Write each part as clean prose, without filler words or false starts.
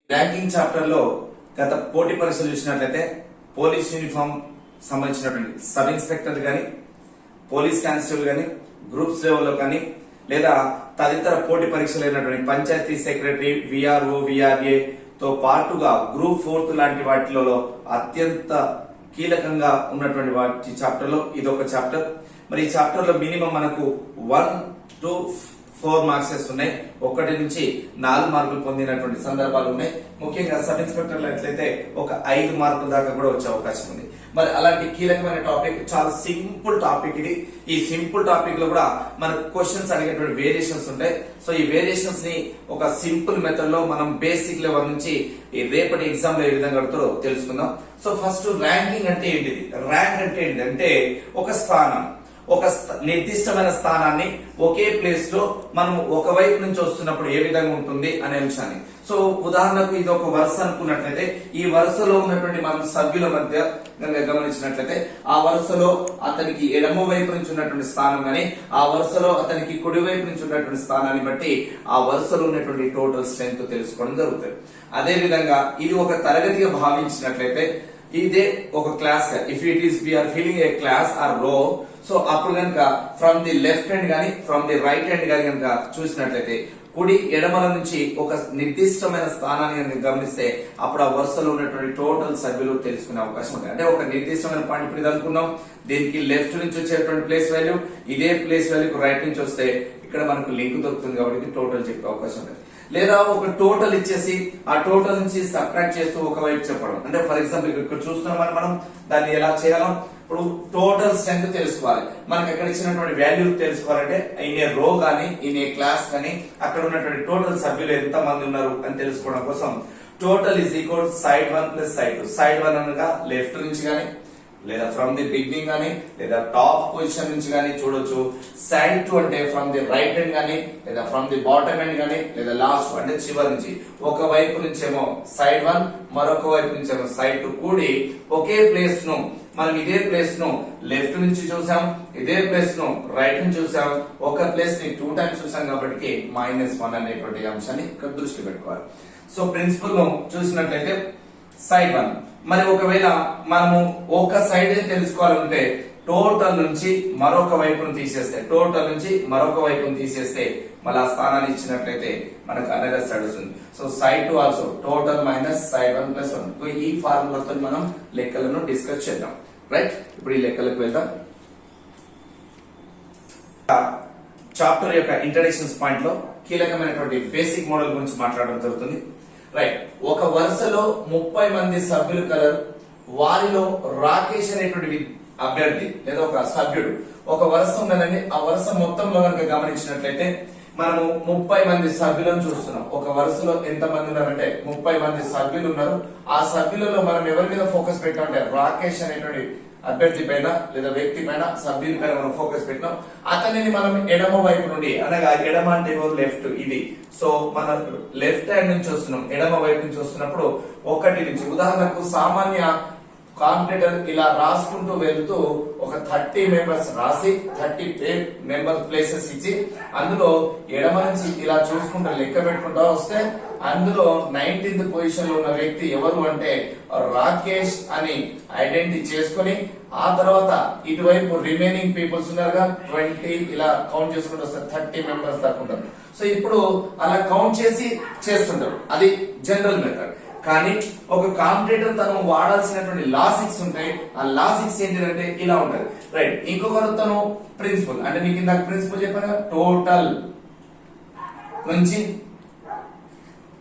Ranking chapter లో గత పోటీ పరీక్షలు చూసినట్లయితే పోలీస్ యూనిఫామ్ సంబంధించినటువంటి సబ్ ఇన్స్పెక్టర్ గాని, పోలీస్ కానిస్టేబుల్ గాని, గ్రూప్స్ లెవెల్లో కానీ లేదా తదితర పోటీ పరీక్షలు అయినటువంటి పంచాయతీ సెక్రటరీ, విఆర్ఓ, విఆర్ఏ తో పాటుగా గ్రూప్ 4 లాంటి వాటిలో అత్యంత కీలకంగా ఉన్నటువంటి వాటి చాప్టర్ లో ఇది ఒక చాప్టర్. మరి ఈ చాప్టర్ లో మినిమం మనకు 1 to 4 మార్క్సెస్ ఉన్నాయి. 1 నుంచి 4 మార్కులు పొందినటువంటి సందర్భాలు ఉన్నాయి. ముఖ్యంగా సబ్ ఇన్స్పెక్టర్లు ఎట్లయితే ఒక 5 మార్కుల దాకా కూడా వచ్చే అవకాశం ఉంది. మరి అలాంటి కీలకమైన టాపిక్, చాలా సింపుల్ టాపిక్ ఇది. ఈ సింపుల్ టాపిక్ లో కూడా మనకు క్వశ్చన్స్ అడిగేటువంటి వేరియేషన్స్ ఉంటాయి. సో ఈ వేరియేషన్స్ ని ఒక సింపుల్ మెథడ్ లో మనం బేసిక్ లెవెల్ నుంచి ఈ రేపటి ఎగ్జామ్ లో ఏ విధంగా అడుగుతారో తెలుసుకుందాం. సో ఫస్ట్ ర్యాంకింగ్ అంటే ఏంటిది? ర్యాంక్ అంటే ఏంటంటే ఒక స్థానం, ఒక నిర్దిష్టమైన స్థానాన్ని ఒకే ప్లేస్ లో మనం ఒక వైపు నుంచి వస్తున్నప్పుడు ఏ విధంగా ఉంటుంది అనే అంశాన్ని. సో ఉదాహరణకు ఇది ఒక వరుస అనుకున్నట్లయితే ఈ వరుసలో ఉన్నటువంటి మనం సభ్యుల మధ్య గమనించినట్లయితే ఆ వరుసలో అతనికి ఎడమ వైపు నుంచి ఉన్నటువంటి స్థానం కానీ ఆ వరుసలో అతనికి కుడి వైపు నుంచి ఉన్నటువంటి స్థానాన్ని బట్టి ఆ వరుసలో ఉన్నటువంటి టోటల్ స్ట్రెంగ్త్ తెలుసుకోవడం జరుగుతుంది. అదే విధంగా ఇది ఒక తరగతిగా భావించినట్లయితే ఇదే ఒక క్లాస్ గా, if it is we are feeling a class or row, so అప్పుడు కనుక ఫ్రమ్ ది లెఫ్ట్ హ్యాండ్ గానీ ఫ్రమ్ ది రైట్ హ్యాండ్ గానీ కనుక చూసినట్లయితే కుడి ఎడమల నుంచి ఒక నిర్దిష్టమైన స్థానాన్ని కనుక గమనిస్తే అప్పుడు ఆ వరుసలో ఉన్నటువంటి టోటల్ సభ్యులు తెలుసుకునే అవకాశం ఉంది. అంటే ఒక నిర్దిష్టమైన పాయింట్ ఇప్పుడు ఇది అనుకున్నాం, దీనికి లెఫ్ట్ నుంచి వచ్చేటువంటి ప్లేస్ వాల్యూ, ఇదే ప్లేస్ వాల్యూకి రైట్ నుంచి వస్తే ఇక్కడ మనకు లింక్ దొరుకుతుంది కాబట్టి టోటల్ చెప్పే అవకాశం ఉంది. లేదా ఒక టోటల్ ఇచ్చేసి ఆ టోటల్ నుంచి సబ్ట్రాక్ట్ చేస్తూ ఒకవైపు చెప్పడం. అంటే ఫర్ ఎగ్జాంపుల్ ఇక్కడ చూస్తున్నాం మనం దాన్ని ఎలా చేయాలో. ఇప్పుడు టోటల్ స్ట్రెంగ్త్ తెలుసుకోవాలి, మనకి అక్కడ ఇచ్చినటువంటి వాల్యూ తెలుసుకోవాలంటే ఇన్ ఏ రో కానీ ఇన్ ఏ క్లాస్ కానీ అక్కడ ఉన్నటువంటి టోటల్ సభ్యులు ఎంత మంది ఉన్నారు అని తెలుసుకోవడం కోసం total is equal side 1 plus side 2. Side 1 అనగా లెఫ్ట్ నుంచి కానీ లేదా ఫ్రమ్ ది బిగినింగ్ గానీ లేదా టాప్ పొజిషన్ నుంచి గానీ చూడొచ్చు. సైడ్ 2 అంటే ఫ్రమ్ ది రైట్ హ్యాండ్ గానీ లేదా ఫ్రమ్ ది బాటమ్ హ్యాండ్ గానీ లేదా లాస్ట్ అంటే చివరి నుంచి. ఒక వైపు నుంచేమో సైడ్ 1, మరొక వైపు నుంచేమో సైడ్ 2 కూడి ఒకే ప్లేస్ ను మనం ఇదే ప్లేస్ ను లెఫ్ట్ నుంచి చూసాం, ఇదే ప్లేస్ ను రైట్ నుంచి చూసాం, ఒక ప్లేస్ ని 2 టైమ్స్ చూసాం కాబట్టి -1 అనేటువంటి అంశాన్ని ఇక్కడ దృష్టి పెట్టుకోవాలి. సో ప్రిన్సిపల్ ను చూసినట్లయితే సైడ్ 1, మరి ఒకవేళ మనము ఒక సైడ్ తెలుసుకోవాలంటే టోటల్ నుంచి మరొక వైపును తీసేస్తే మళ్ళీ ఆ స్థానాన్ని ఇచ్చినట్లయితే మనకు అనదర్ సైడ్ వస్తుంది. So side 2 also total minus side 1 plus 1. ఈ ఫార్ములాతో మనం లెక్కలను డిస్కస్ చేద్దాం. రైట్, ఇప్పుడు ఈ లెక్కలకు వెళ్దాం. చాప్టర్ యొక్క ఇంట్రడక్షన్స్ పాయింట్ లో కీలకమైనటువంటి బేసిక్ మోడల్ గురించి మాట్లాడడం జరుగుతుంది. రైట్, ఒక వరుసలో 30 మంది సభ్యులు కలరు. వారిలో రాకేష్ అనేటువంటి అభ్యర్థి లేదా ఒక సభ్యుడు, ఒక వరుస ఉన్నదండి. ఆ వరుస మొత్తంలో కనుక గమనించినట్లయితే మనము 30 మంది సభ్యులను చూస్తున్నాం. ఒక వరుసలో ఎంత మంది ఉన్నారంటే 30 మంది సభ్యులు ఉన్నారు. ఆ సభ్యులలో మనం ఎవరి మీద ఫోకస్ పెట్టామంటే రాకేష్ అనేటువంటి అభ్యర్థి పైన లేదా వ్యక్తి పైన, సభ్యుని పైన మనం ఫోకస్ పెట్టినాం. అతనిని మనం ఎడమ వైపు నుండి, అనగా ఎడమ అంటే లెఫ్ట్, ఇది సో మన లెఫ్ట్ హ్యాండ్ నుంచి వస్తున్నాం, ఎడమ వైపు నుంచి వస్తున్నప్పుడు 1 నుంచి ఉదాహరణకు సామాన్య కాంపిటేటర్ ఇలా రాసుకుంటూ వెళ్తూ ఒక 30 మెంబర్స్ రాసి 30 మెంబర్ ప్లేసెస్ ఇచ్చి అందులో ఎడమ నుంచి ఇలా చూసుకుంటూ లెక్క పెట్టుకుంటా వస్తే అందులో 19th పొజిషన్ లో ఉన్న వ్యక్తి ఎవరు అంటే రాకేష్ అని ఐడెంటిటీ చేసుకుని ఆ తర్వాత ఇటువైపు రిమైనింగ్ పీపుల్స్ ఉన్నారుగా 20 ఇలా కౌంట్ చేసుకుంటూ వస్తారు. 30 మెంబర్స్ దాకా ఉంటారు. సో ఇప్పుడు అలా కౌంట్ చేసి చేస్తుంటారు, అది జనరల్ మెథడ్. కానీ ఒక కాంపిటేటర్ తను వాడాల్సినటువంటి లాజిక్స్ ఉంటాయి. ఆ లాజిక్స్ ఏంటంటే ఇలా ఉంటది. రైట్, ఇంకొకరు తను ప్రిన్సిపల్ అంటే మీకు ఇందాక ప్రిన్సిపల్ చెప్పాను, టోటల్ నుంచి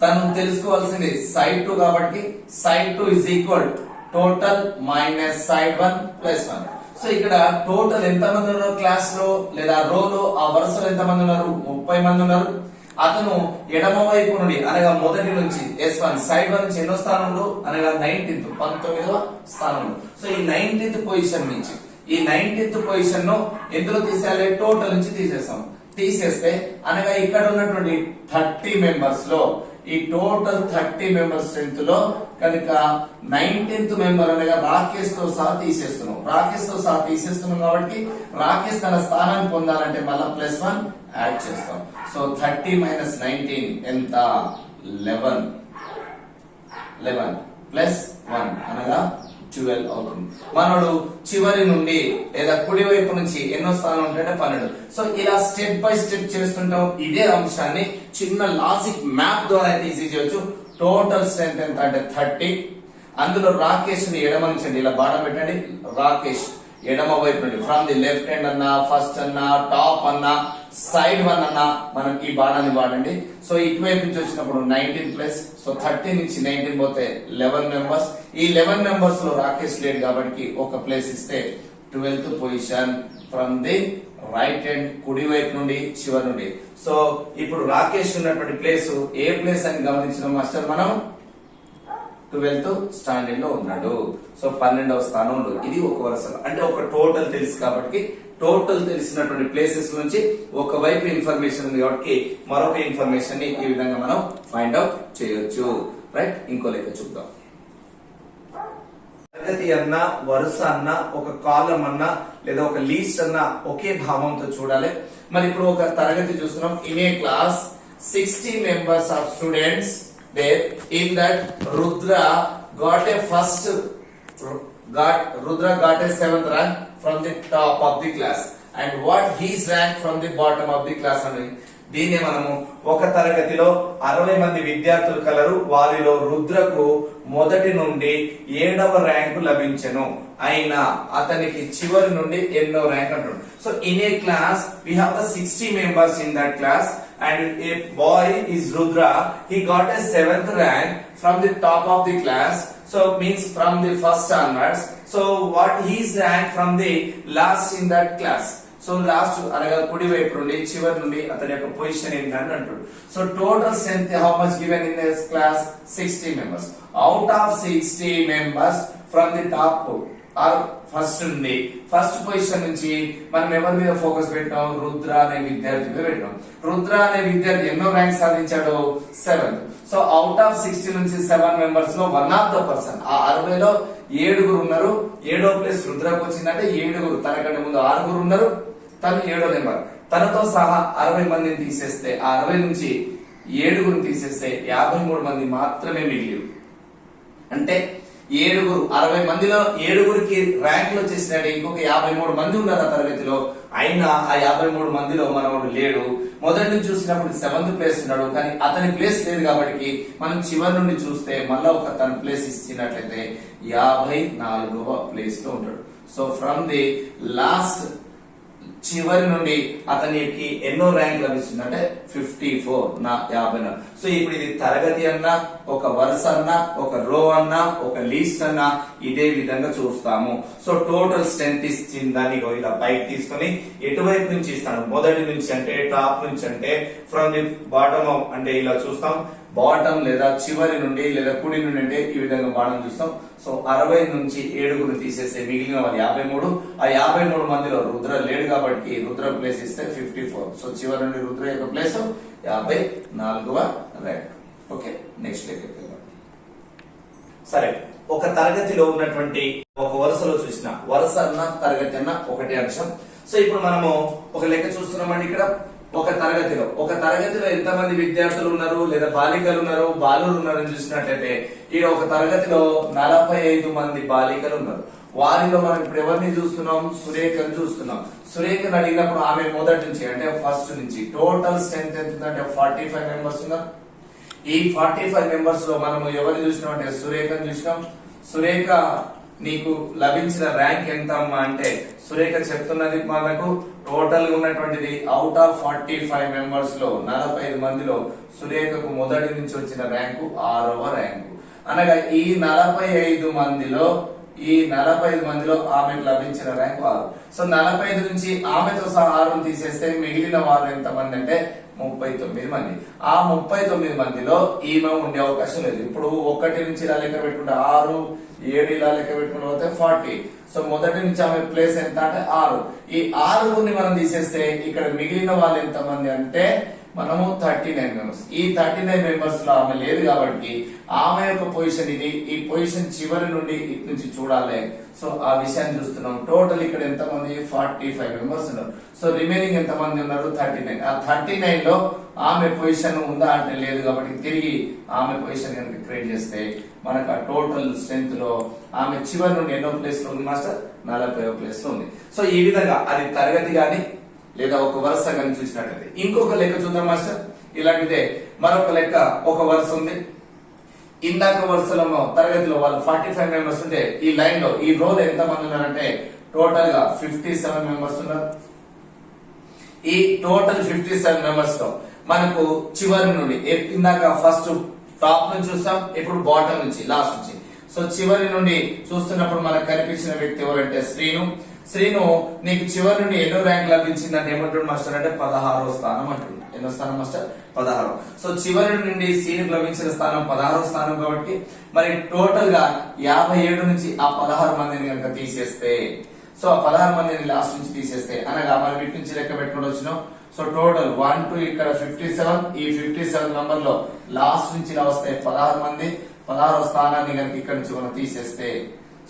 తను తెలుసుకోవాల్సింది సైడ్ 2 కాబట్టి side 2 is equal total minus side 1 plus 1. So ఇక్కడ టోటల్ ఎంత మంది ఉన్నారు క్లాస్ లో లేదా రో లో, ఆ వరుసలో ఎంత మంది ఉన్నారు? 30 మంది ఉన్నారు. అతను ఎడమ వైపు నుండి అనగా మొదటి నుంచి S1 సైడ్ 1 నుంచి ఎన్నో స్థానంలో అనగా 19వ స్థానంలో. సో ఈ 19th పొజిషన్ నుంచి ఈ 19th పొజిషన్ ను ఎందులో తీసేయాలి? టోటల్ నుంచి తీసేస్తాం. తీసేస్తే అనగా ఇక్కడ ఉన్నటువంటి 30 మెంబర్స్ లో ఈ టోటల్ 30 మెంబర్స్ స్ట్రెంత్ లో కనుక 19th మెంబర్ అనగా రాకేష్ తో సహా తీసేస్తున్నాం. రాకేష్ తో సహా తీసేస్తున్నాం కాబట్టి రాకేష్ తన స్థానాన్ని పొందాలంటే మళ్ళా +1 యాడ్ చేస్తాం. సో 30 - 19 ఎంత? 11. 11 ప్లస్ 1 అనగా 12 అవుతుంది. మనోడు చివరి నుండి లేదా కుడి వైపు నుంచి ఎన్నో స్థానం ఉంటే 12. సో ఇలా స్టెప్ బై స్టెప్ చేస్తుంటాం. ఇదే అంశాన్ని చిన్న లాజిక్ మ్యాప్ ద్వారా అయితే ఈజీ చేయొచ్చు. టోటల్ స్ట్రెంత్ ఎంత అంటే 30. అందులో రాకేష్ ని ఎడమ నుంచి ఇలా బాణం పెట్టండి. రాకేష్ ఎడమ వైపు నుండి ఫ్రమ్ ది లెఫ్ట్ హ్యాండ్ అన్నా, ఫస్ట్ అన్నా, టాప్ అన్నా, సైడ్ 1 అన్నా మనం ఈ బాణాన్ని వాడండి. సో ఇటువైపు నుంచి వచ్చినప్పుడు 19 ప్లస్, సో 30 నుంచి 19 పోతే 11 మెంబర్స్. ఈ 11 మెంబర్స్ లో రాకేష్ లేడు కాబట్టి ఒక ప్లేస్ ఇస్తే 12th position from the right hand, కుడి వైపు నుండి చివరి నుండి. సో ఇప్పుడు రాకేష్ ఉన్నటువంటి ప్లేస్ ఏ ప్లేస్ అని గమనించిన మాస్టర్ మనం 12th స్టాండింగ్ లో ఉన్నాడు. సో 12వ స్థానంలో ఇది ఒక వరుసలో అంటే ఒక టోటల్ తెలుసు కాబట్టి టోటల్ తెలిసినటువంటి ప్లేసెస్ నుంచి ఒకవైపు ఇన్ఫర్మేషన్ ఉంది కాబట్టి మరొక ఇన్ఫర్మేషన్ ని ఈ విధంగా మనం ఫైండ్ అవుట్ చేయొచ్చు. రైట్, ఇంకో లెక్క చూద్దాం. తరగతి అన్నా, వరుస అన్నా, ఒక కాలం అన్నా లేదా ఒక లీస్ట్ అన్నా ఒకే భావంతో చూడాలి. మరి ఇప్పుడు ఒక తరగతి చూస్తున్నాం. In a class 60 members of students there. In that Rudra got a 7th rank from the top of the class, and what his rank from the bottom of the class అని. దీన్ని మనము ఒక తరగతిలో 60 మంది విద్యార్థులు కలరు. వారిలో రుద్రకు మొదటి నుండి 7వ ర్యాంకు లభించెను. అయినా అతనికి చివరి నుండి ఎన్నో ర్యాంక్ అంటాడు. So in a class we have the 60 members in that class and a boy is Rudra. He got a 7th rank from the top of the class. So means from the first onwards. So what his rank from the last in that class. So last అనగా కుడి వైపు నుండి చివరి నుండి అతని యొక్క position ఏంటని అంటాడు. So total strength how much given in this class 60 members. Out of 60 members from the top or first నుండి ఫస్ట్ పొజిషన్ నుంచి మనం ఎవరి మీద ఫోకస్ పెట్టాం? రుద్ర అనే విద్యార్థి మీద పెట్టాం. రుద్ర అనే విద్యార్థి ఎన్నో ర్యాంక్ సాధించాడు? 7th. సో అవుట్ ఆఫ్ 60 నుంచి 7 members లో 1 ఆఫ్ ద పర్సన్, ఆ 60లో 7 ఉన్నారు. 7వ ప్లేస్ రుద్రకు వచ్చిందంటే 7 తనకంటే ముందు 6 ఉన్నారు. తను 7వ నెంబర్. తనతో సహా 60 మందిని తీసేస్తే ఆ 60 నుంచి 7 తీసేస్తే 53 మంది మాత్రమే మిగిలి. అంటే 60 మందిలో 7కి ర్యాంకులు వచ్చేసినాడు. ఇంకొక 53 మంది ఉన్నారు ఆ తరగతిలో. అయినా ఆ 53 మందిలో మనవాడు లేడు. మొదటి నుంచి చూసినప్పుడు 7th ప్లేస్ ఉన్నాడు, కానీ అతని ప్లేస్ లేదు కాబట్టి మనం చివరి నుండి చూస్తే మళ్ళా ఒక తన ప్లేస్ ఇచ్చినట్లయితే 54వ ప్లేస్ లో ఉంటాడు. సో ఫ్రమ్ ది లాస్ట్ చివరి నుండి అతనికి ఎన్నో ర్యాంక్ లభిస్తుంది అంటే 54 నా 50. సో ఇప్పుడు ఇది తరగతి అన్నా, ఒక వరుస అన్నా, ఒక రో అన్నా, ఒక లీస్ట్ అన్నా ఇదే విధంగా చూస్తాము. సో టోటల్ స్ట్రెంత్ ఇచ్చిన దాన్ని ఇలా పైకి తీసుకొని ఎటువైపు నుంచి ఇస్తాను? మొదటి నుంచి అంటే టాప్ నుంచి అంటే ఫ్రమ్ ది బాటమ్ అంటే ఇలా చూస్తాం. బాటం లేదా చివరి నుండి లేదా కుడి నుండి అంటే ఈ విధంగా బాణం చూస్తాం. సో 60 నుంచి 7 తీసేస్తే మిగిలిన వాళ్ళు 53. ఆ 53 మందిలో రుద్ర లేడు కాబట్టి రుద్ర ప్లేస్ ఇస్తే 54. సో చివరి నుండి రుద్ర యొక్క ప్లేస్ 54వ ర్యాంక్. ఓకే, నెక్స్ట్ లెక్క. సరే, ఒక తరగతిలో ఉన్నటువంటి ఒక వరుసలో చూసిన వరుస అన్న తరగతి అన్న ఒకటే అంశం. సో ఇప్పుడు మనము ఒక లెక్క చూస్తున్నామండి. ఇక్కడ ఒక తరగతిలో ఎంతమంది విద్యార్థులు ఉన్నారు లేదా బాలికలు ఉన్నారు, బాలురు ఉన్నారు అని చూసినట్లయితే ఈడ ఒక తరగతిలో 45 మంది బాలికలు ఉన్నారు. వారిలో మనం ఇప్పుడు ఎవరిని చూస్తున్నాం? సురేఖను చూస్తున్నాం. సురేఖను అడిగినప్పుడు ఆమె మొదటి నుంచి అంటే ఫస్ట్ నుంచి టోటల్ స్ట్రెంత్ ఎంత అంటే 45 members ఉన్నారు. ఈ 45 members లో మనము ఎవరిని చూసినాం అంటే సురేఖను చూసినాం. సురేఖ నీకు లభించిన ర్యాంక్ ఎంత అమ్మా అంటే సురేఖ చెప్తున్నది మనకు టోటల్ గా ఉన్నటువంటిది అవుట్ ఆఫ్ 45 members లో 45 మందిలో సురేఖకు మొదటి నుంచి వచ్చిన ర్యాంకు 6వ ర్యాంకు. అనగా ఈ 45 మందిలో ఆమెకు లభించిన ర్యాంకు 6. సో 45 నుంచి ఆమెతో సహా 6 తీసేస్తే మిగిలిన వాళ్ళు ఎంత మంది అంటే 39 మంది. ఆ 39 మందిలో ఈమె ఉండే అవకాశం లేదు. ఇప్పుడు 1 నుంచి ఇలా లెక్క పెట్టుకుంటే 6, 7 ఇలా లెక్క పెట్టుకుంటే పోతే 40. సో మొదటి నుంచి ఆమె ప్లేస్ ఎంత అంటే 6. ఈ 6 మనం తీసేస్తే ఇక్కడ మిగిలిన వాళ్ళు ఎంత మంది అంటే మనము 39 మెంబర్స్. ఈ 39 మెంబర్స్ లో ఆమె లేదు కాబట్టి ఆమె యొక్క పొజిషన్ ఇది. ఈ పొజిషన్ చివరి నుండి ఇటు నుంచి చూడాలి. సో ఆ విషయాన్ని చూస్తున్నాం. టోటల్ ఇక్కడ ఎంత మంది 45 మెంబర్స్ ఉన్నారు. సో రిమైనింగ్ ఎంత మంది ఉన్నారు 39. ఆ 39 లో ఆమె పొజిషన్ ఉందా అంటే లేదు కాబట్టి తిరిగి ఆమె పొజిషన్ కనుక క్రియేట్ చేస్తే మనకు ఆ టోటల్ స్ట్రెంత్ లో ఆమె చివరి నుండి ఎన్నో ప్లేస్ లో ఉంది మాస్టర్? 40వ ప్లేస్ లో ఉంది. సో ఈ విధంగా అది తరగతి గాని లేదా ఒక వరుస కానీ చూసినట్లయితే ఇంకొక లెక్క చూద్దాం మాస్టర్. ఇలాంటిదే మరొక లెక్క. ఒక వరుస ఉంది. ఇందాక వరుసలో తరగతిలో వాళ్ళు 45 మెంబర్స్ ఉంటే ఈ లైన్ లో ఈ రోలో ఎంత మంది ఉన్నారంటే టోటల్ గా 57 మెంబర్స్ ఉన్నారు. ఈ టోటల్ 57 మెంబర్స్ లో మనకు చివరి నుండి ఇందాక ఫస్ట్ టాప్ నుంచి చూస్తాం, ఇప్పుడు బాటమ్ నుంచి లాస్ట్ నుంచి. సో చివరి నుండి చూస్తున్నప్పుడు మనకు కనిపించిన వ్యక్తి ఎవరంటే శ్రీను నీకు చివరి నుండి ఎన్నో ర్యాంక్ లభించిందంటే ఏమంటాడు మాస్టర్ అంటే 16వ స్థానం అంటుంది. ఎన్నో స్థానం మాస్టర్? 16. సో చివరి నుండి శ్రీనుకు లభించిన స్థానం 16వ స్థానం కాబట్టి మరి టోటల్ గా 57 నుంచి ఆ 16 మందిని కనుక తీసేస్తే, సో ఆ 16 మందిని లాస్ట్ నుంచి తీసేస్తే అనగా మనం వీటి నుంచి లెక్క పెట్టుకుని వచ్చినాం. సో టోటల్ 1 2 ఇక్కడ 57. ఈ 57 నంబర్ లో లాస్ట్ నుంచి ఇలా వస్తాయి 16 మంది. 16వ స్థానాన్ని కనుక ఇక్కడ నుంచి మనం తీసేస్తే,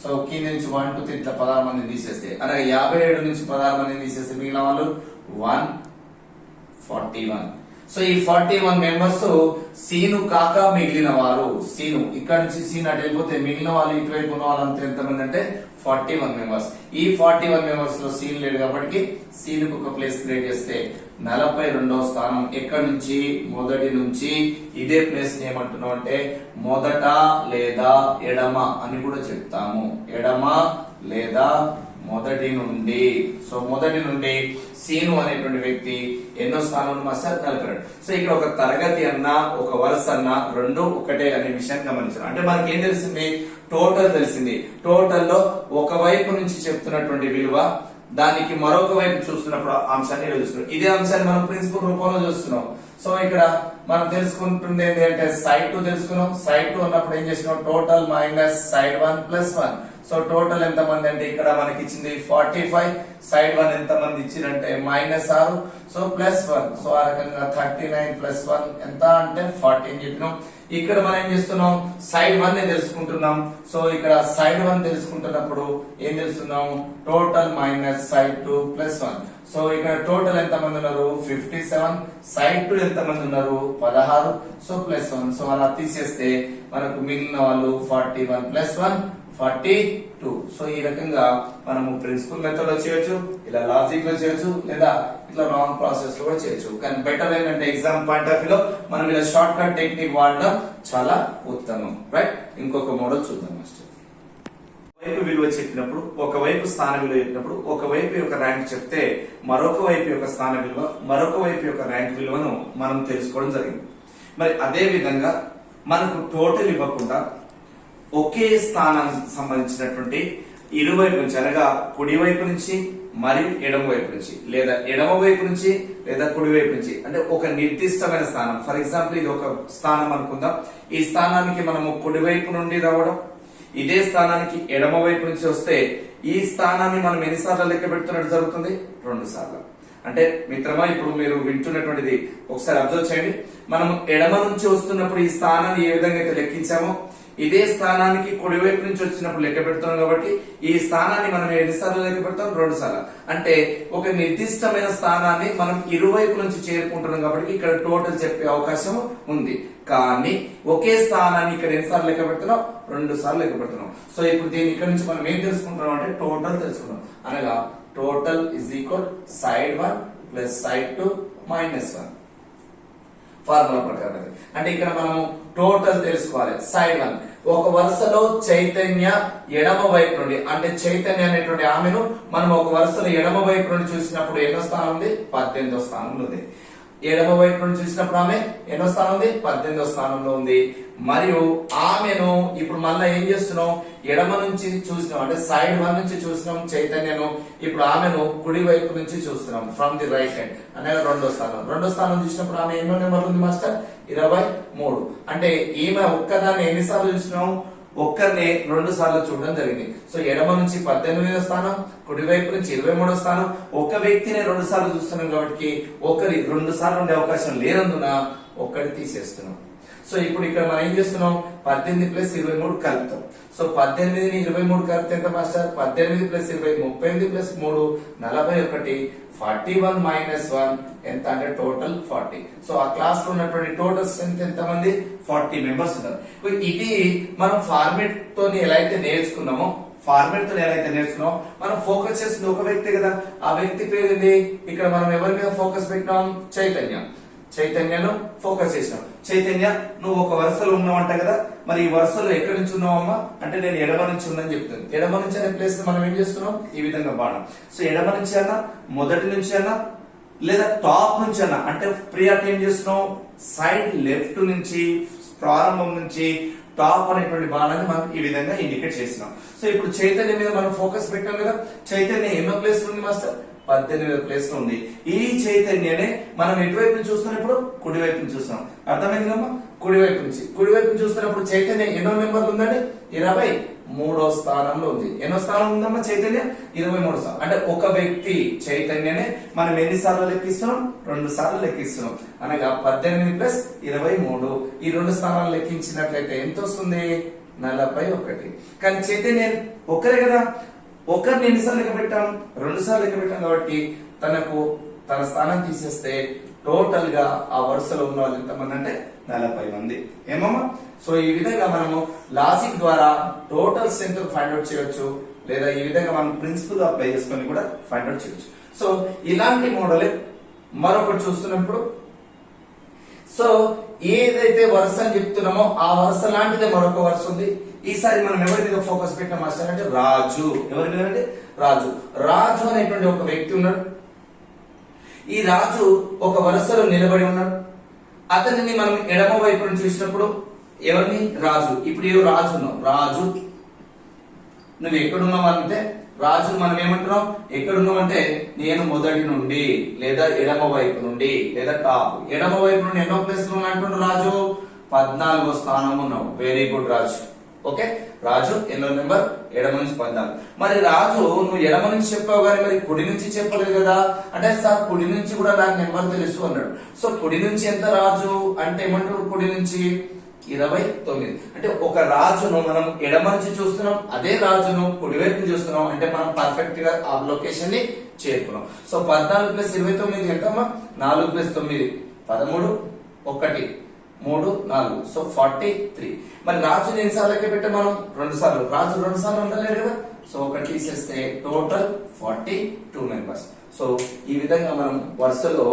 సో కింద నుంచి 1 2 3 ఇట్లా 16 మందిని తీసేస్తే అనగా 57 నుంచి 16 మందిని తీసేస్తే మిగిలిన వాళ్ళు 141. సో ఈ 41 మెంబర్స్ సీను కాక మిగిలిన వారు. సీను ఇక్కడ నుంచి సీన్ అటు వెళ్ళిపోతే మిగిలిన వాళ్ళు ఇటువైపు ఉన్న వాళ్ళంతా ఎంతమంది అంటే 41 మెంబర్స్. ఈ 41 మెంబర్స్ లో సీన్ లేడు కాబట్టి సీనుకు ఒక ప్లేస్ క్రియేట్ చేస్తే 42వ స్థానం. ఎక్కడి నుంచి? మొదటి నుంచి. ఇదే ప్లేస్ ఏమంటున్నాం అంటే మొదట లేదా ఎడమ అని కూడా చెప్తాము. ఎడమ లేదా మొదటి నుండి. సో మొదటి నుండి సీను అనేటువంటి వ్యక్తి ఎన్నో స్థానంలో మాస్టర్ 42. సో ఇక్కడ ఒక తరగతి అన్నా ఒక వరుస అన్నా రెండు ఒకటే అనే విషయాన్ని గమనించారు. అంటే మనకి ఏం తెలిసింది? టోటల్ తెలిసింది. టోటల్ లో ఒక వైపు నుంచి చెప్తున్నటువంటి విలువ దానికి మరొక వైపు చూస్తున్నప్పుడు అంశాన్ని చూస్తున్నాం. ఇదే అంశాన్ని మనం ప్రిన్సిపల్ రూపంలో చూస్తున్నాం. సో ఇక్కడ మనం తెలుసుకుంటుంది ఏంటి అంటే సైడ్ 2 తెలుసుకున్నాం. సైడ్ 2 ఉన్నప్పుడు ఏం చేసినాం? Total minus side 1 plus 1. So total ఎంత మంది అంటే ఇక్కడ మనకి ఇచ్చింది 45. సైడ్ 1 ఎంత మంది ఇచ్చిరంటే -6. So plus 1. సో ఆ రకంగా 39 ప్లస్ 1 ఎంత అంటే 40 అని చెప్పినాం. ఇక్కడ మనం ఏం చేస్తున్నాం? సైడ్ 1 ని తెలుసుకుంటున్నాం. సో ఇక్కడ సైడ్ 1 తెలుసుకుంటున్నప్పుడు ఏం తెలుస్తున్నాం? Total minus side 2 plus 1. So ఇక్కడ టోటల్ ఎంత మంది ఉన్నారు? 57. సైడ్ 2 ఎంత మంది ఉన్నారు? 16. So plus 1. సో అలా తీసేస్తే మనకు మిగిలిన వాళ్ళు 41 ప్లస్ 1 42. సో ఈ రకంగా మనము ప్రిన్సిపల్ మెథడ్ లో చేయొచ్చు, ఇలా లాజిక్ లో చేయొచ్చు, లేదా ఇట్లా రాంగ్ ప్రాసెస్ లో కూడా చేయొచ్చు. కానీ బెటర్ ఏంటంటే ఎగ్జామ్ పాయింట్ ఆఫ్ వ్యూ లో మనం ఇలా షార్ట్ కట్ టెక్నిక్ వాడడం చాలా ఉత్తమం. రైట్. ఇంకొక మోడల్ చూద్దాం మాస్టర్. వైపు విలువ చెప్పినప్పుడు ఒకవైపు స్థాన విలువ చెప్పినప్పుడు ఒకవైపు యొక్క ర్యాంక్ చెప్తే మరొక వైపు యొక్క స్థాన విలువ మరొక వైపు యొక్క ర్యాంక్ విలువను మనం తెలుసుకోవడం జరిగింది. మరి అదే విధంగా మనకు టోటల్ ఇవ్వకుండా ఒకే స్థానానికి సంబంధించినటువంటి ఇరువైపు నుంచి అనగా కుడి వైపు నుంచి మరియు ఎడమ వైపు నుంచి లేదా ఎడమ వైపు నుంచి లేదా కుడి వైపు నుంచి అంటే ఒక నిర్దిష్టమైన స్థానం. ఫర్ ఎగ్జాంపుల్ ఇది ఒక స్థానం అనుకుందాం. ఈ స్థానానికి మనము కుడి వైపు నుండి రావడం, ఇదే స్థానానికి ఎడమ వైపు నుంచి వస్తే ఈ స్థానాన్ని మనం ఎన్నిసార్లు లెక్క పెడుతున్నట్టు జరుగుతుంది? 2 సార్లు. అంటే మిత్రమా ఇప్పుడు మీరు వింటున్నటువంటిది ఒకసారి అబ్జర్వ్ చేయండి. మనం ఎడమ నుంచి వస్తున్నప్పుడు ఈ స్థానాన్ని ఏ విధంగా అయితే లెక్కించామో ఇదే స్థానానికి కుడివైపు నుంచి వచ్చినప్పుడు లెక్క పెడుతున్నాం కాబట్టి ఈ స్థానాన్ని మనం ఎన్నిసార్లు లెక్క పెడతాం? 2 సార్లు. అంటే ఒక నిర్దిష్టమైన స్థానాన్ని మనం ఇరువైపు నుంచి చేరుకుంటున్నాం కాబట్టి ఇక్కడ టోటల్ చెప్పే అవకాశం ఉంది. కానీ ఒకే స్థానాన్ని ఇక్కడ ఎన్నిసార్లు లెక్క పెడుతున్నాం? 2 సార్లు లెక్క పెడుతున్నాం. సో ఇప్పుడు దీన్ని ఇక్కడ నుంచి మనం ఏం తెలుసుకుంటున్నాం అంటే టోటల్ తెలుసుకున్నాం. అనగా total is equal side 1 plus side 2 minus 1 formula ప్రకారం. అంటే ఇక్కడ మనం టోటల్ తెలుసుకోవాలి. సైడ్ 1 ఒక వరుసలో చైతన్య ఎడమ వైపు నుండి అంటే చైతన్య అనేటువంటి ఆమెను మనం ఒక వరుసలో ఎడమ వైపు నుండి చూసినప్పుడు ఎన్నో స్థానం ఉంది? 18వ స్థానంలో ఉంది. ఎడమ వైపు నుండి చూసినప్పుడు ఆమె ఎన్నో స్థానం ఉంది? 18వ స్థానంలో ఉంది. మరియు ఆమెను ఇప్పుడు మళ్ళీ ఏం చేస్తున్నాం? ఎడమ నుంచి చూసినాం అంటే సైడ్ 1 నుంచి చూసినాం చైతన్యను. ఇప్పుడు ఆమెను కుడి వైపు నుంచి చూస్తున్నాం ఫ్రమ్ ది రైట్ హ్యాండ్ అనగా 2వ స్థానం. 2వ స్థానం చూసినప్పుడు ఆమె ఎన్నో నెంబర్ ఉంది మాస్టర్? 23. అంటే ఈమె ఒక్కదాన్ని ఎన్నిసార్లు చూసినాం? ఒక్కరిని 2 సార్లు చూడడం జరిగింది. సో ఎడమ నుంచి 18వ స్థానం, కుడి వైపు నుంచి 23వ స్థానం. ఒక వ్యక్తిని 2 సార్లు చూస్తున్నాం కాబట్టి ఒకరి 2 సార్లు ఉండే అవకాశం లేనందున ఒక్కడి తీసేస్తున్నాం. సో ఇప్పుడు ఇక్కడ మనం ఏం చేస్తున్నాం, 18 + 23 కలుపుతాం. సో 18ని 23 కలిపితే ఎంత మాస్టర్? 18 + 20 38 + 3 41. 41 - 1 ఎంత అంటే టోటల్ 40. సో ఆ క్లాస్ లో ఉన్నటువంటి టోటల్ స్ట్రెంత్ ఎంత మంది? 40 మెంబర్స్ ఉన్నారు. ఇది మనం ఫార్మేట్ తోని ఎలా అయితే నేర్చుకున్నామో మనం ఫోకస్ చేస్తుంది ఒక వ్యక్తి కదా. ఆ వ్యక్తి పేరు ఏంది? ఇక్కడ మనం ఎవరి మీద ఫోకస్ పెట్టినాం? చైతన్యను ఫోకస్ చేసినాం. చైతన్య, నువ్వు ఒక వరుసలో ఉన్నావంట కదా, మరి ఈ వరుసలో ఎక్కడి నుంచి ఉన్నావమ్మా అంటే నేను ఎడమ నుంచి ఉన్నాను చెప్తాను. ఎడమ నుంచి అనే ప్లేస్ మనం ఏం చేస్తున్నాం? ఈ విధంగా బాణం. సో ఎడమ నుంచి అన్నా, మొదటి నుంచి అన్నా, లేదా టాప్ నుంచి అన్నా, అంటే ప్రియారిటీ ఏం చేస్తున్నాం? సైడ్ లెఫ్ట్ నుంచి, ప్రారంభం నుంచి టాప్ అనేటువంటి బాణాన్ని మనం ఈ విధంగా ఇండికేట్ చేస్తున్నాం. సో ఇప్పుడు చైతన్య మీద మనం ఫోకస్ పెట్టాం కదా. చైతన్య ఎన్నో ప్లేస్ ఉంది మాస్టర్? 18వ ప్లేస్ లో ఉంది. ఈ చైతన్యనే మనం ఎటువైపు నుంచి చూస్తున్నాం? ఇప్పుడు కుడి వైపు నుంచి చూస్తున్నాం. అర్థమైంది కమ్మా? కుడి వైపు నుంచి చూస్తున్నప్పుడు చైతన్య ఎన్నో నెంబర్లు ఉందండి? 23వ స్థానంలో ఉంది. ఎన్నో స్థానం ఉందమ్మా చైతన్య? 23వ స్థానం. అంటే ఒక వ్యక్తి చైతన్యనే మనం ఎన్ని సార్లు లెక్కిస్తున్నాం? 2 సార్లు లెక్కిస్తున్నాం. అనగా 18 + 23. ఈ 2 స్థానాలు లెక్కించినట్లయితే ఎంత వస్తుంది? 41. కానీ చైతన్య ఒక్కరే కదా, ఒకరిని ఎన్నిసార్లు లెక్క పెట్టాం? 2 సార్లు లెక్క పెట్టాం కాబట్టి తన స్థానం తీసేస్తే టోటల్ గా ఆ వరుసలో ఉన్న వాళ్ళు ఎంతమంది అంటే 40 మంది. ఏమమ్మా? సో ఈ విధంగా మనము లాజిక్ ద్వారా టోటల్ స్ట్రెంత్ ఫైండ్ అవుట్ చేయొచ్చు, లేదా ఈ విధంగా మనం ప్రిన్సిపల్ అప్లై చేసుకొని కూడా ఫైండ్ అవుట్ చేయొచ్చు. సో ఇలాంటి మోడల్ మరొకటి చూస్తున్నప్పుడు, సో ఏదైతే వరుస అని చెప్తున్నామో ఆ వరుస లాంటిదే మరొక వరుస ఉంది. ఈసారి మనం ఎవరి మీద ఫోకస్ పెట్టిన మాస్టర్ అంటే రాజు. ఎవరి మీద అంటే రాజు అనేటువంటి ఒక వ్యక్తి ఉన్నాడు. ఈ రాజు ఒక వరుసలో నిలబడి ఉన్నాడు. అతనిని మనం ఎడమ వైపు నుంచి చూసినప్పుడు ఎవరిని? రాజు. ఇప్పుడు ఏ రాజు ఉన్నావు? రాజు నువ్వు ఎక్కడున్నావు అంటే రాజు మనం ఏమంటున్నాం? ఎక్కడున్నావు అంటే నేను మొదటి నుండి, లేదా ఎడమ వైపు నుండి, లేదా టాప్. ఎడమ వైపు నుండి ఎన్నో ప్లేస్ లో అంటున్నాడు రాజు? 14వ స్థానం ఉన్నావు. వెరీ గుడ్ రాజు. ఓకే, రాజు ఎన్నో నెంబర్? ఎడమ నుంచి 14. మరి రాజు నువ్వు ఎడమ నుంచి చెప్పావు కానీ మరి కుడి నుంచి చెప్పలేదు కదా అంటే, సార్ కుడి నుంచి కూడా నాకు నెంబర్ తెలుసు అన్నాడు. సో కుడి నుంచి ఎంత రాజు అంటే ఏమంటారు? కుడి నుంచి 29. అంటే ఒక రాజును మనం ఎడమ నుంచి చూస్తున్నాం, అదే రాజును కుడి వైపు చూస్తున్నాం అంటే మనం పర్ఫెక్ట్ గా ఆ లొకేషన్ ని చేరుకున్నాం. సో 14 + 29 ఎంతమ్మా? 4 + 9 13 1 3 4. సో 43. మరి రాజుని ఎన్నిసార్లు లెక్క పెట్టాం మనం? 2 సార్లు. రాజు 2 సార్లు ఉండలేదు కదా. సో ఒకటి తీసేస్తే టోటల్ 42 మెంబర్స్. సో ఈ విధంగా మనం వరుసలో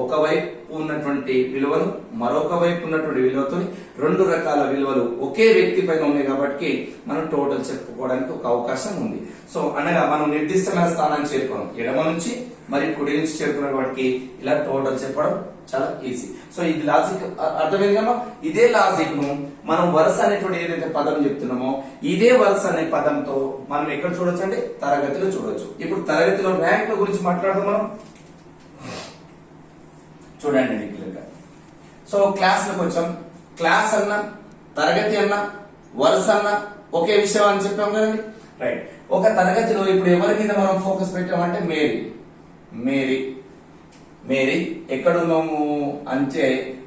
ఒకవైపు ఉన్నటువంటి విలువను మరొక వైపు ఉన్నటువంటి విలువతో 2 రకాల విలువలు ఒకే వ్యక్తి పైన ఉన్నాయి కాబట్టి మనం టోటల్ చెప్పుకోవడానికి ఒక అవకాశం ఉంది. సో అనగా మనం నిర్దిష్టమైన స్థానాన్ని చేరుకున్నాం, ఎడమ నుంచి మరి కుడి నుంచి చేరుకున్న వాటికి ఇలా టోటల్ చెప్పడం చాలా ఈజీ. సో ఇది లాజిక్ అర్థమైంది కదా. ఇదే లాజిక్ ను మనం వరుస అనేటువంటి ఏదైతే పదం చెప్తున్నామో ఇదే వరుస అనే పదంతో మనం ఎక్కడ చూడొచ్చు అంటే తరగతిలో చూడొచ్చు. ఇప్పుడు తరగతిలో ర్యాంకుల గురించి మాట్లాడదాం మనం. చూడండి క్లియర్గా. సో క్లాస్ లో కొంచెం క్లాస్ అన్న, తరగతి అన్న, వరుస అన్న ఒకే విషయం అని చెప్పాం కదండి. రైట్. ఒక తరగతిలో ఇప్పుడు ఎవరి మీద మనం ఫోకస్ పెట్టామంటే మేరీ ఎక్కడున్నాము అంటే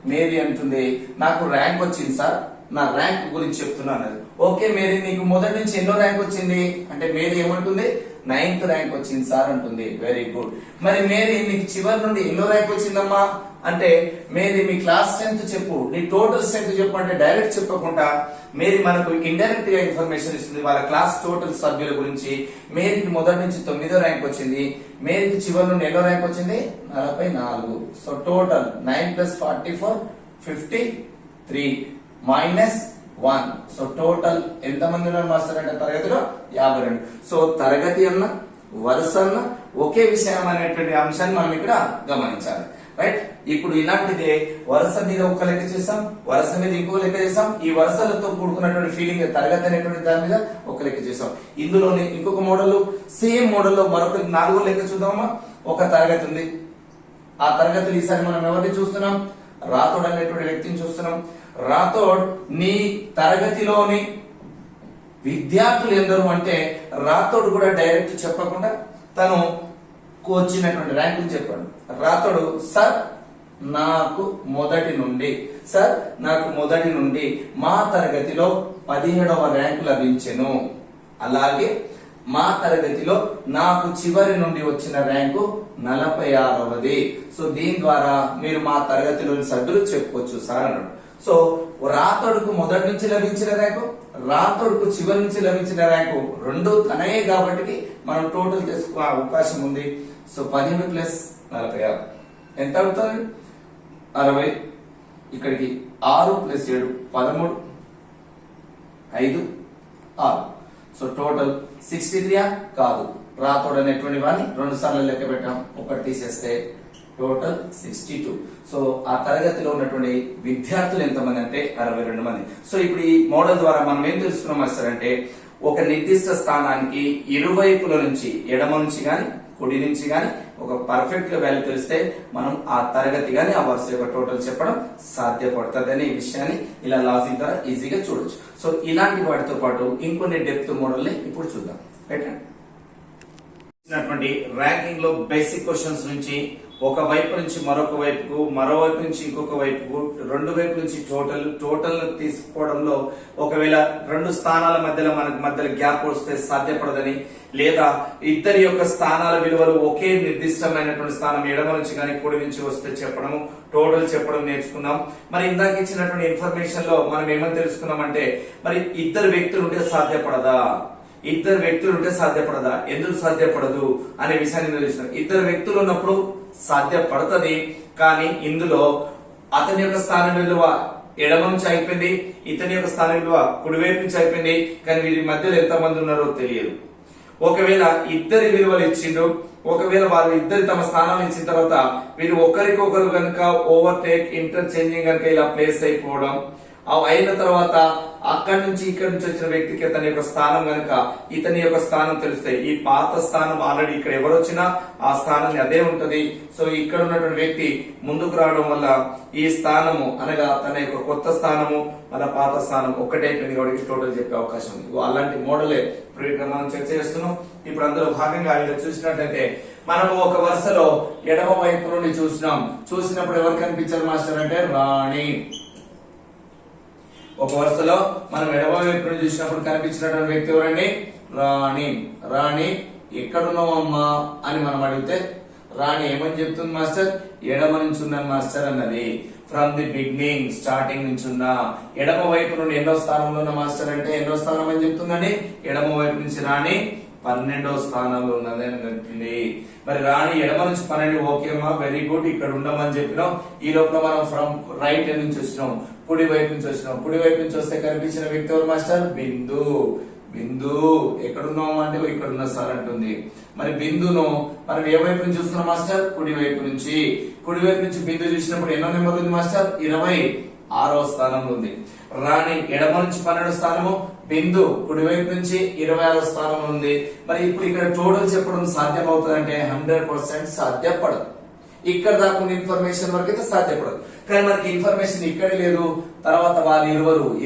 మేరీ అంటుంది నాకు ర్యాంక్ వచ్చింది సార్, నా ర్యాంక్ గురించి చెప్తున్నాను. ఓకే మేరీ, నీకు మొదటి నుంచి ఎన్నో ర్యాంక్ వచ్చింది అంటే మేరీ ఏమంటుంది? 9th ర్యాంక్ వచ్చింది సార్ అంటుంది. Very good. మరి మేరీ నీకు చివరి నుండి ఎన్నో ర్యాంక్ వచ్చిందమ్మా అంటే మేరీ మీ క్లాస్ స్ట్రెంత్ చెప్పు, నీ టోటల్ స్ట్రెంత్ చెప్పు అంటే డైరెక్ట్ చెప్పకుండా మేరీ మనకు ఇండైరెక్ట్ గా ఇన్ఫర్మేషన్ ఇస్తుంది వాళ్ళ క్లాస్ టోటల్ సభ్యుల గురించి. మేరీకి మొదటి నుంచి 9వ ర్యాంక్ వచ్చింది, మేరీకి చివరి నుండి ఎన్నో ర్యాంక్ వచ్చింది? 44. So total 9 + 44 53 -1. సో టోటల్ ఎంత మంది ఉన్నారు మాస్టర్ అంటే తరగతిలో 52. సో తరగతి అన్న వరుస అన్న ఒకే విషయం అనేటువంటి అంశాన్ని మనం ఇక్కడ గమనించాలి. రైట్. ఇప్పుడు ఇలాంటిదే వరుస మీద ఒక లెక్క చేసాం, వరుస మీద ఇంకో లెక్క చేసాం, ఈ వరుసలతో కూడుకున్నటువంటి ఫీలింగ్ తరగతి అనేటువంటి దాని మీద ఒక లెక్క చేసాం. ఇందులోనే ఇంకొక మోడల్, సేమ్ మోడల్ లో మరొక 4వ లెక్క చూద్దామా. ఒక తరగతి ఉంది, ఆ తరగతిలో ఈసారి మనం ఎవరిని చూస్తున్నాం? రాథోడ్ అనేటువంటి వ్యక్తిని చూస్తున్నాం. రాథోడ్ నీ తరగతిలోని విద్యార్థులు ఎందరు అంటే రాతోడు కూడా డైరెక్ట్ చెప్పకుండా తను వచ్చినటువంటి ర్యాంకులు చెప్పాడు. రాతోడు సార్ నాకు మొదటి నుండి మా తరగతిలో 17వ ర్యాంకు లభించెను. అలాగే మా తరగతిలో నాకు చివరి నుండి వచ్చిన ర్యాంకు 46వది. సో దీని ద్వారా మీరు మా తరగతిలోని సభ్యులు చెప్పుకోవచ్చు సార్ అన్నాడు. సో రాతోడుకు మొదటి నుంచి లభించిన ర్యాంకు, రాతోడుకు చివరి నుంచి లభించిన ర్యాంకు రెండు తనయే కాబట్టి మనం టోటల్ చేసుకునే అవకాశం ఉంది. సో 17 ప్లస్ 46 ఎంత అవుతుంది? 60. ఇక్కడికి 6 ప్లస్ 7 13, 5, 6. సో టోటల్ 63 కాదు. రాతోడు అనేటువంటి వాడిని 2 సార్లు లెక్క పెట్టాం, ఒకటి తీసేస్తే టోటల్ 62. సో ఆ తరగతిలో ఉన్నటువంటి విద్యార్థులు ఎంతమంది అంటే 62 మంది. సో ఇప్పుడు ఈ మోడల్ ద్వారా మనం ఏం తెలుసుకున్నాం సార్ అంటే, ఒక నిర్దిష్ట స్థానానికి ఇరువైపుల నుంచి, ఎడమ నుంచి గాని కుడి నుంచి గాని ఒక పర్ఫెక్ట్ గా వాల్యూ తెలిస్తే మనం ఆ తరగతి గాని ఆ వరుస యొక్క టోటల్ చెప్పడం సాధ్యపడుతుంది అనే విషయాన్ని ఇలా లాజిక్ ద్వారా ఈజీగా చూడొచ్చు. సో ఇలాంటి వాటితో పాటు ఇంకొన్ని డెప్త్ మోడల్ ని ఇప్పుడు చూద్దాం. ర్యాంకింగ్ లో బేసిక్ క్వశ్చన్స్ నుంచి ఒక వైపు నుంచి మరొక వైపుకు, మరోవైపు నుంచి ఇంకొక వైపుకు, రెండు వైపు నుంచి టోటల్ తీసుకోవడంలో ఒకవేళ 2 స్థానాల మధ్యలో గ్యాప్ వస్తే సాధ్యపడదని, లేదా ఇద్దరి యొక్క స్థానాల విలువలు ఒకే నిర్దిష్టమైనటువంటి స్థానం ఎడమ నుంచి కానీ కుడి నుంచి వస్తే చెప్పడము, టోటల్ చెప్పడం నేర్చుకున్నాం. మరి ఇందాక ఇచ్చినటువంటి ఇన్ఫర్మేషన్ లో మనం ఏమని తెలుసుకున్నామంటే, మరి ఇద్దరు వ్యక్తులు ఉంటే సాధ్యపడదా, ఎందుకు సాధ్యపడదు అనే విషయాన్ని తెలుస్తున్నాం. ఇద్దరు వ్యక్తులు ఉన్నప్పుడు సాధ్యపడుతుంది, కానీ ఇందులో అతని యొక్క స్థానం విలువ ఎడమ నుంచి అయిపోయింది, ఇతని యొక్క స్థానం విలువ కుడివైపు నుంచి అయిపోయింది, కానీ వీరి మధ్యలో ఎంతమంది ఉన్నారో తెలియదు. ఒకవేళ ఇద్దరి విలువలు ఇచ్చిండు, ఒకవేళ వారు ఇద్దరు తమ స్థానాలు ఇచ్చిన తర్వాత వీరు ఒకరికొకరు కనుక ఓవర్టేక్ ఇంటర్చేంజింగ్ కనుక ఇలా ప్లేస్ అయిపోవడం, అయిన తర్వాత అక్కడి నుంచి ఇక్కడి నుంచి వచ్చిన వ్యక్తికి తన యొక్క స్థానం కనుక ఇతని యొక్క స్థానం తెలిస్తే, ఈ పాత స్థానం ఆల్రెడీ ఇక్కడ ఎవరు వచ్చినా ఆ స్థానం అదే ఉంటది. సో ఇక్కడ ఉన్నటువంటి వ్యక్తి ముందుకు రావడం వల్ల ఈ స్థానము అనగా తన యొక్క కొత్త స్థానము మన పాత స్థానం ఒక్కటైపోయింది కాబట్టి టోటల్ చెప్పే అవకాశం ఉంది. అలాంటి మోడలే ఇప్పుడు ఇక్కడ మనం చర్చ చేస్తున్నాం. ఇప్పుడు అందులో భాగంగా ఇలా చూసినట్లయితే మనము ఒక వరుసలో ఎడమ వైపు నుండి చూసినప్పుడు ఎవరు కనిపించారు మాస్టర్ అంటే రాణి. ఒక వరుసలో మనం ఎడమ వైపు నుండి చూసినప్పుడు కనిపించినటువంటి వ్యక్తి ఎవరండి? రాణి ఎక్కడున్నావు అమ్మా అని మనం అడిగితే రాణి ఏమని చెప్తుంది మాస్టర్? ఎడమ నుంచి ఉన్నాను మాస్టర్ అన్నది. ఫ్రమ్ ది బిగినింగ్, స్టార్టింగ్ నుంచి ఉన్నా. ఎడమ వైపు నుండి ఎన్నో స్థానంలో ఉన్న మాస్టర్ అంటే ఎన్నో స్థానం అని చెప్తుందండి. ఎడమ వైపు నుంచి రాణి 12వ స్థానంలో ఉన్నది అని చెప్తుంది. మరి రాణి ఎడమ నుంచి 12, ఓకే అమ్మా, వెరీ గుడ్, ఇక్కడ ఉండమని చెప్పినాం. ఈ లోపల మనం ఫ్రమ్ రైట్ నుంచి వచ్చినాం, కుడి వైపు నుంచి వచ్చినాం. కుడి వైపు నుంచి వస్తే కనిపించిన వ్యక్తి ఎవరు మాస్టర్? బిందు. ఎక్కడున్నాం అంటే ఇక్కడ ఉన్న సార్ అంటుంది. మరి బిందును మనం ఏ వైపు నుంచి చూస్తున్నాం మాస్టర్? కుడి వైపు నుంచి బిందు చూసినప్పుడు ఎన్నో నెంబర్ ఉంది మాస్టర్? 26వ స్థానంలో ఉంది. రాణి ఎడమ నుంచి 12వ స్థానము, బిందు కుడి వైపు నుంచి 26వ స్థానంలో ఉంది. మరి ఇప్పుడు ఇక్కడ టోటల్ చెప్పడం సాధ్యం అవుతుంది అంటే 100% సాధ్యపడదు. ఇక్కడ దాకా ఇన్ఫర్మేషన్ వరకు అయితే సాధ్యపడదు. కానీ మనకి ఇన్ఫర్మేషన్ ఇక్కడ లేదు. తర్వాత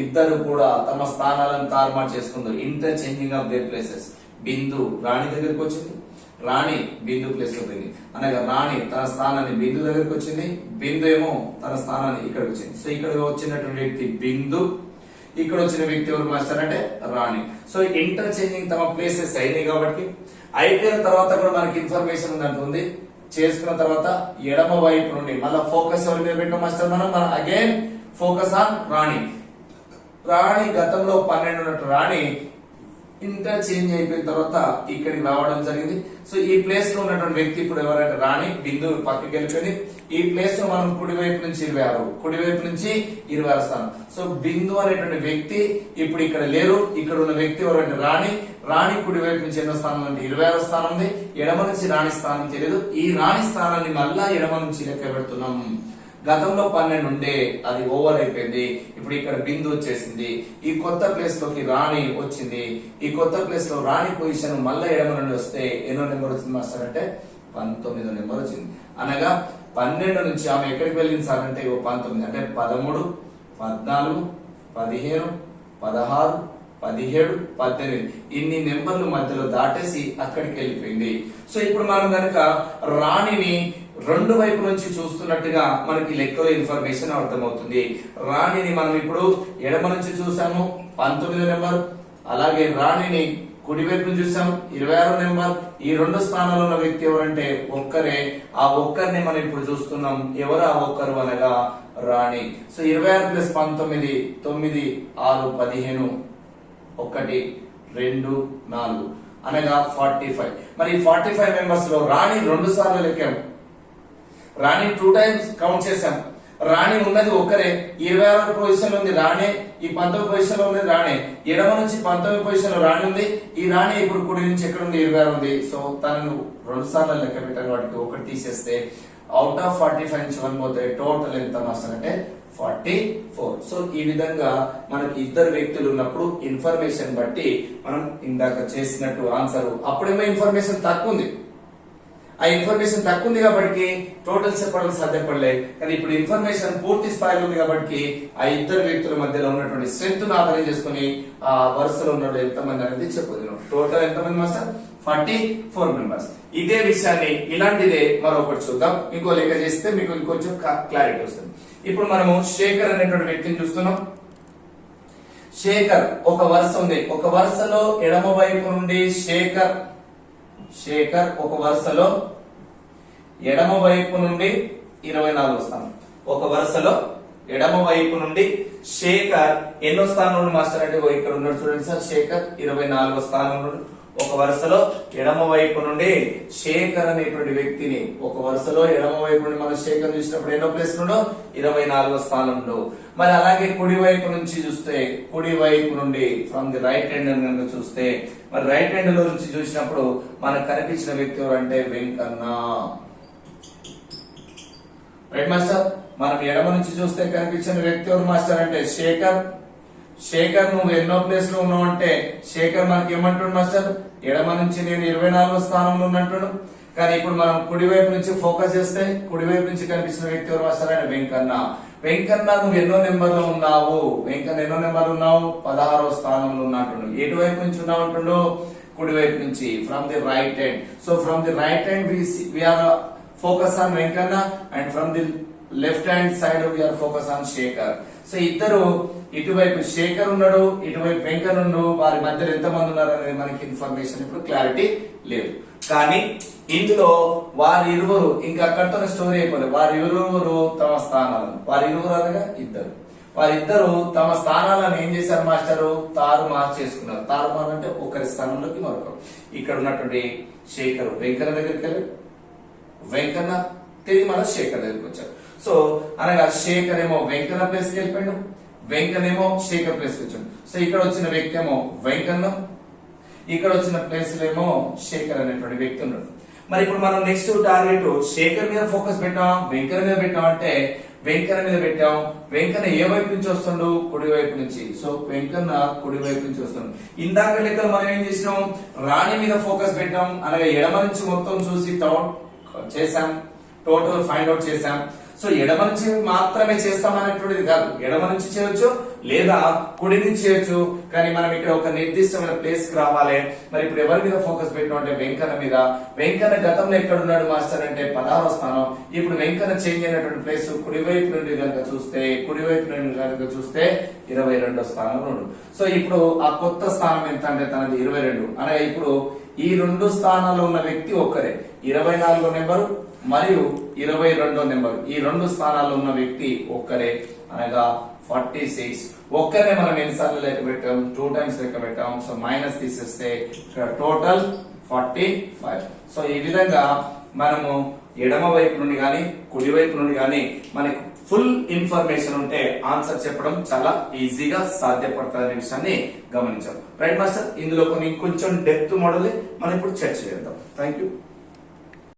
ఇద్దరు కూడా తమ స్థానాలను తారుమారు చేసుకుంటారు. Interchanging of their places. బిందు రాణి దగ్గరికి వచ్చింది, రాణి బిందు ప్లేస్ అవుతుంది. అనగా రాణి తన స్థానాన్ని బిందు దగ్గరికి వచ్చింది, బిందు ఏమో తన స్థానాన్ని ఇక్కడికి వచ్చింది. సో ఇక్కడ వచ్చినటువంటి వ్యక్తి బిందు, ఇక్కడ వచ్చిన వ్యక్తి ఎవరు మాస్టర్ అంటే రాణి. సో ఇంటర్చేంజింగ్ తమ ప్లేసెస్ అయినాయి కాబట్టి అయిపోయిన తర్వాత కూడా మనకి ఇన్ఫర్మేషన్ ఉందంటుంది. చేసుకున్న తర్వాత ఎడమ వైపు నుండి మళ్ళీ ఫోకస్ ఎవరి మీద పెట్టాం మాస్టర్? మనం అగైన్ ఫోకస్ ఆన్ రాణి. గతంలో 12 ఉన్నట్టు రాణి ఇంటర్చేంజ్ అయిపోయిన తర్వాత ఇక్కడికి రావడం జరిగింది. సో ఈ ప్లేస్ లో ఉన్నటువంటి వ్యక్తి ఇప్పుడు ఎవరంటే రాణి. బిందు పక్కకి వెళ్ళిపోయింది. ఈ ప్లేస్ లో మనం కుడి వైపు నుంచి 26 స్థానం. సో బిందు అనేటువంటి వ్యక్తి ఇప్పుడు ఇక్కడ లేరు. ఇక్కడ ఉన్న వ్యక్తి ఎవరంటే రాణి కుడి వైపు నుంచి ఎన్నో స్థానం అంటే 26వ స్థానం ఉంది. ఎడమ నుంచి రాణి స్థానం తెలియదు. ఈ రాణి స్థానాన్ని మళ్ళా ఎడమ నుంచి లెక్క పెడుతున్నాం. గతంలో 12 ఉండే, అది ఓవర్ అయిపోయింది. ఇప్పుడు ఇక్కడ బిందు వచ్చేసింది. ఈ కొత్త ప్లేస్ లోకి రాణి వచ్చింది. ఈ కొత్త ప్లేస్ లో రాణి పొజిషన్ మళ్ళా ఎడమ నుండి వస్తే ఎన్నో నెంబర్ వచ్చింది మాస్టర్ అంటే 19వ నెంబర్ వచ్చింది. అనగా 12 నుంచి ఆమె ఎక్కడికి వెళ్ళింది సార్ అంటే 19 అంటే 13, 14, 15, 16, 17, 18 ఇన్ని నెంబర్లు మధ్యలో దాటేసి అక్కడికి వెళ్ళిపోయింది. సో ఇప్పుడు మనం కనుక రాణిని రెండు వైపు నుంచి చూస్తున్నట్టుగా మనకి లెక్కలో ఇన్ఫర్మేషన్ అర్థమవుతుంది. రాణిని మనం ఇప్పుడు ఎడమ నుంచి చూసాము 19 నెంబర్, అలాగే రాణిని కుడివైపు నుంచి చూసాం 26 నెంబర్. ఈ రెండు స్థానాల్లో ఉన్న వ్యక్తి ఎవరంటే ఒక్కరే. ఆ ఒక్కరిని మనం ఇప్పుడు చూస్తున్నాం. ఎవరు ఆ ఒక్కరు అనగా రాణి. సో 26 ప్లస్ 19 9 6 15 1 2 4 అనగా 45. మరి 45 మెంబర్స్ లో రాణి 2 సార్లు లెక్కాము. రాణి 2 టైమ్స్ కౌంట్ చేశాం. రాణి ఉన్నది ఒక్కరే. 26 పొజిషన్ లో ఉంది రాణి, ఈ 19 పొజిషన్ లో ఉంది రాణి. ఎడమ నుంచి 19 పొజిషన్ లో రాణి ఉంది. ఈ రాణి ఇప్పుడు కుడి నుంచి ఎక్కడ ఉంది 26 ఉంది. సో తనను 2 సార్లు లెక్క పెట్టారు. వాటికి ఒకటి తీసేస్తే అవుట్ ఆఫ్ 45 నుంచి 1 పోతే టోటల్ ఎంత వస్తుందంటే 44. సో ఈ విధంగా మనకి ఇద్దరు వ్యక్తులు ఉన్నప్పుడు ఇన్ఫర్మేషన్ బట్టి మనం ఇందాక చేసినట్టు ఆన్సర్ అప్పుడేమో ఇన్ఫర్మేషన్ తక్కువ ఉంది. ఆ ఇన్ఫర్మేషన్ తక్కువ ఉంది కాబట్టి టోటల్ చెప్పడం సాధ్యపడలే. కానీ ఇప్పుడు ఇన్ఫర్మేషన్ పూర్తి స్థాయిలో ఉంది కాబట్టి ఆ ఇద్దరు వ్యక్తుల మధ్యలో ఉన్నటువంటి స్ట్రెంత్ ను ఆధారం చేసుకుని ఆ వరుసలో ఉన్న ఎంతమంది అనేది చెప్పదు. టోటల్ ఎంతమంది మాస్టర్ 44 మెంబర్స్. ఇదే విషయాన్ని ఇలాంటిదే మరొకటి చూద్దాం. ఇంకో లెక్క చేస్తే మీకు ఇంకొంచెం క్లారిటీ వస్తుంది. ఇప్పుడు మనము శేఖర్ అనేటువంటి వ్యక్తిని చూస్తున్నాం. శేఖర్ ఒక వరుస ఉంది. ఒక వరుసలో ఎడమ వైపు నుండి శేఖర్ ఒక వరుసలో ఎడమ వైపు నుండి 24 స్థానం. ఒక వరుసలో ఎడమ వైపు నుండి శేఖర్ ఎన్నో స్థానంలో మాస్టర్ అంటే ఇక్కడ ఉన్నాడు చూడండి సార్. శేఖర్ 24 స్థానంలో. ఒక వరుసలో ఎడమ వైపు నుండి శేఖర్ అనేటువంటి వ్యక్తిని ఒక వరుసలో ఎడమ వైపు నుండి మనం శేఖర్ చూసినప్పుడు ఎన్నో ప్లేస్ నుండో 24 స్థానంలో. మరి అలాగే కుడి వైపు నుంచి చూస్తే కుడి వైపు నుండి ఫ్రమ్ ది రైట్ హ్యాండ్ కనుక చూస్తే మరి రైట్ హ్యాండ్ లో నుంచి చూసినప్పుడు మనకు కనిపించిన వ్యక్తి ఎవరంటే వెంకన్న. Right master. మనం ఎడమ నుంచి చూస్తే కనిపించిన వ్యక్తి ఎవరు మాస్టర్ అంటే శేఖర్. శేఖర్ నువ్వు ఎన్నో ప్లేస్ లో ఉన్నావు అంటే శేఖర్ మనకి ఏమంటాడు మాస్టర్ ఎడమ నుంచి నేను 24 స్థానంలో ఉన్నట్టు. కానీ ఇప్పుడు మనం కుడివైపు నుంచి ఫోకస్ చేస్తే కుడివైపు నుంచి కనిపిస్తున్న వ్యక్తి ఎవరు మాస్టర్ అంటే వెంకన్న. వెంకన్న నువ్వు ఎన్నో నెంబర్ లో ఉన్నావు. వెంకన్న ఎన్నో నెంబర్ ఉన్నావు 16వ స్థానంలో ఉన్నట్టు. ఎటువైపు నుంచి ఉన్నావు అంటుండో కుడివైపు నుంచి from the right hand. So from the right hand we are focus on Venkanna and from the left hand side we are focus on Shekhar. So ఇద్దరు ఇటువైపు శేఖర్ ఉన్నాడు, ఇటువైపు వెంకన్న ఉన్నాడు. వారి మధ్యలో ఎంతమంది ఉన్నారు అనేది మనకి ఇన్ఫర్మేషన్ ఇప్పుడు క్లారిటీ లేదు. కానీ ఇందులో వారి ఇరువురు ఇంకా అక్కడితో స్టోరీ అయిపోలేదు. వారి ఇరువురు తమ స్థానాలను వారిరువురు అనగా ఇద్దరు వారిద్దరు తమ స్థానాలను ఏం చేశారు మాస్టరు తారుమారు చేసుకున్నారు. తారుమారు అంటే ఒకరి స్థానంలోకి మరొకరు. ఇక్కడ ఉన్నటువంటి శేఖర్ వెంకన్న దగ్గరికి వెళ్ళి వెంకన్న తిరిగి మన శేఖర్ దగ్గరికి వచ్చారు. సో అనగా శేఖర్ ఏమో వెంకన్న ప్లేస్ కి వెళ్ళిపోయాడు, వెంకన్న ఏమో శేఖర్ ప్లేస్ కి వచ్చాడు. సో ఇక్కడ వచ్చిన వ్యక్తి ఏమో వెంకన్న, ఇక్కడ వచ్చిన ప్లేస్ లో ఏమో శేఖర్ అనేటువంటి వ్యక్తి ఉన్నాడు. మరి ఇప్పుడు మనం నెక్స్ట్ టార్గెట్ శేఖర్ మీద ఫోకస్ పెట్టాం వెంకన్న మీద పెట్టాం అంటే వెంకన్న మీద పెట్టాం. వెంకన్న ఏ వైపు నుంచి వస్తుండు కుడి వైపు నుంచి. సో వెంకన్న కుడి వైపు నుంచి వస్తుండు. ఇందాక లెక్కలు మనం ఏం చేసినాం రాణి మీద ఫోకస్ పెట్టాం అనగా ఎడమ నుంచి మొత్తం చూసి చేసాం, టోటల్ ఫైండ్ అవుట్ చేసాం. సో ఎడమ నుంచి మాత్రమే చేస్తాం అనేటువంటిది కాదు, ఎడమ నుంచి చేయొచ్చు లేదా కుడి నుంచి చేయొచ్చు. కానీ మనం ఇక్కడ ఒక నిర్దిష్టమైన ప్లేస్ కి రావాలి. మరి ఇప్పుడు ఎవరి మీద ఫోకస్ పెట్టడం అంటే వెంకన్న మీద. వెంకన్న గతంలో ఎక్కడ ఉన్నాడు మాస్టర్ అంటే 16వ స్థానం. ఇప్పుడు వెంకన్న చేంజ్ అయినటువంటి ప్లేస్ కుడివైపు నుండి కనుక చూస్తే 22వ స్థానంలో ఉన్నాడు. సో ఇప్పుడు ఆ కొత్త స్థానం ఎంత అంటే తనది 22 అనగా ఇప్పుడు ఈ రెండు స్థానాల్లో ఉన్న వ్యక్తి ఒక్కరే. 24వ నెంబరు మరియు 22వ నెంబర్ ఈ రెండు స్థానాల్లో ఉన్న వ్యక్తి ఒక్కరే అనగా 46. ఒక్కరే మనం ఎన్నిసార్లు లెక్క పెట్టాం 2 టైమ్స్ లెక్క పెట్టాం. సో మైనస్ తీసేస్తే టోటల్ 45. సో ఈ విధంగా మనము ఎడమ వైపు నుండి గాని కుడి వైపు నుండి గాని మనకి ఫుల్ ఇన్ఫర్మేషన్ ఉంటే ఆన్సర్ చెప్పడం చాలా ఈజీగా సాధ్యపడుతుంది అనే విషయాన్ని గమనించాం. Right master. ఇందులో కొన్ని కొంచెం డెప్త్ మోడల్ మనం ఇప్పుడు చర్చ చేద్దాం. Thank you.